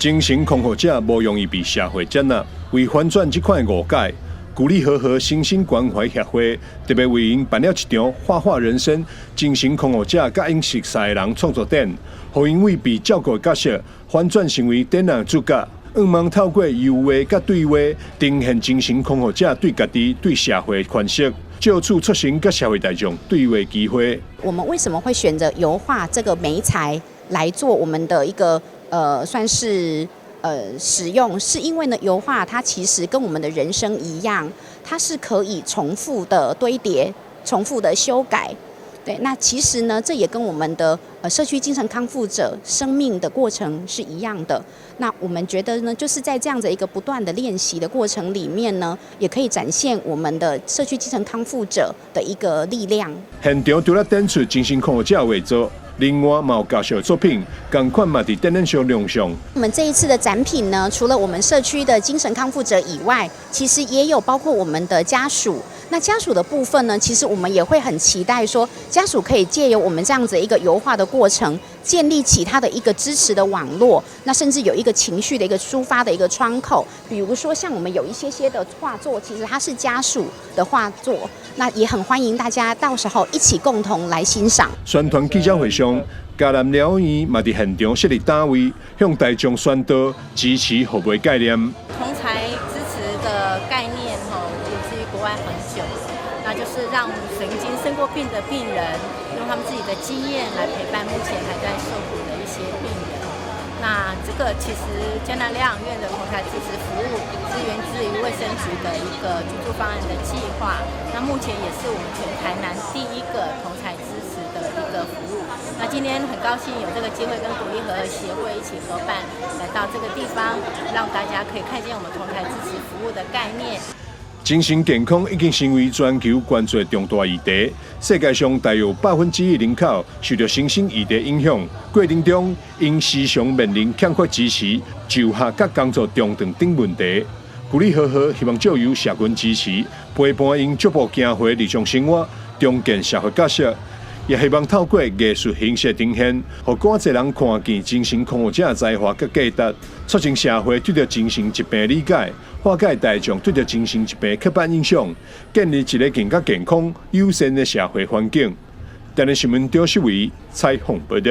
精神恐吓者无容易被社会接纳，为反转这款误解。古力和和身心关怀协会特别为因办了一场画画人生精神恐吓者甲因熟悉的人创作展，互因为被照顾的角色反转成为展览主角。希望透过油画甲对话，呈现精神恐吓者对家己、对社会的诠释，就此促成甲社会大众对话机会。我们为什么会选择油画这个媒材来做我们的一个算是使用，是因为呢，油画它其实跟我们的人生一样，它是可以重复的堆叠、重复的修改。对，那其实呢，这也跟我们的社区精神康复者生命的过程是一样的。那我们觉得呢，就是在这样的一个不断的练习的过程里面呢，也可以展现我们的社区精神康复者的一个力量。现场除了展出精神恐吓者画作，另外也有教学作品，同款嘛伫展览上亮相。我们这一次的展品呢，除了我们社区的精神康复者以外，其实也有包括我们的家属。那家属的部分呢，其实我们也会很期待说，家属可以借由我们这样子一个油画的过程，建立起他的一个支持的网络，那甚至有一个情绪的一个抒发的一个窗口。比如说像我们有一些的画作，其实它是家属的画作，那也很欢迎大家到时候一起共同来欣赏。宣传记者会上，嘉南疗院嘛伫现场设立单位，向大众宣导支持互惠概念。同才支持的概念源自于国外很久，那就是让神经生过病的病人用他们自己的经验来陪伴目前还在受苦的一些病人。那这个其实江南疗养院的同才支持服务是源自于卫生局的一个居住方案的计划，那目前也是我们全台南第一个同才支持的一个服务。那今天很高兴有这个机会跟鼓励和协会一起合办，来到这个地方，让大家可以看见我们同台支持服务的概念。精神健康已经成为全球关注的重大议题，世界上大约1%的人口受到身心议题影响，过程中因时常面临欠缺支持、就学甲工作中等等问题。鼓励和和希望借由社群支持，陪伴因逐步走回日常生活，重建社会角色。也希望透过艺术形式呈现，让更多人看见精神恐吓者的才华和价值，促进社会对着精神疾病的理解，化解大众对着精神疾病刻板印象，建立一个更加健康、友善的社会环境。台南新闻张世伟采访报道。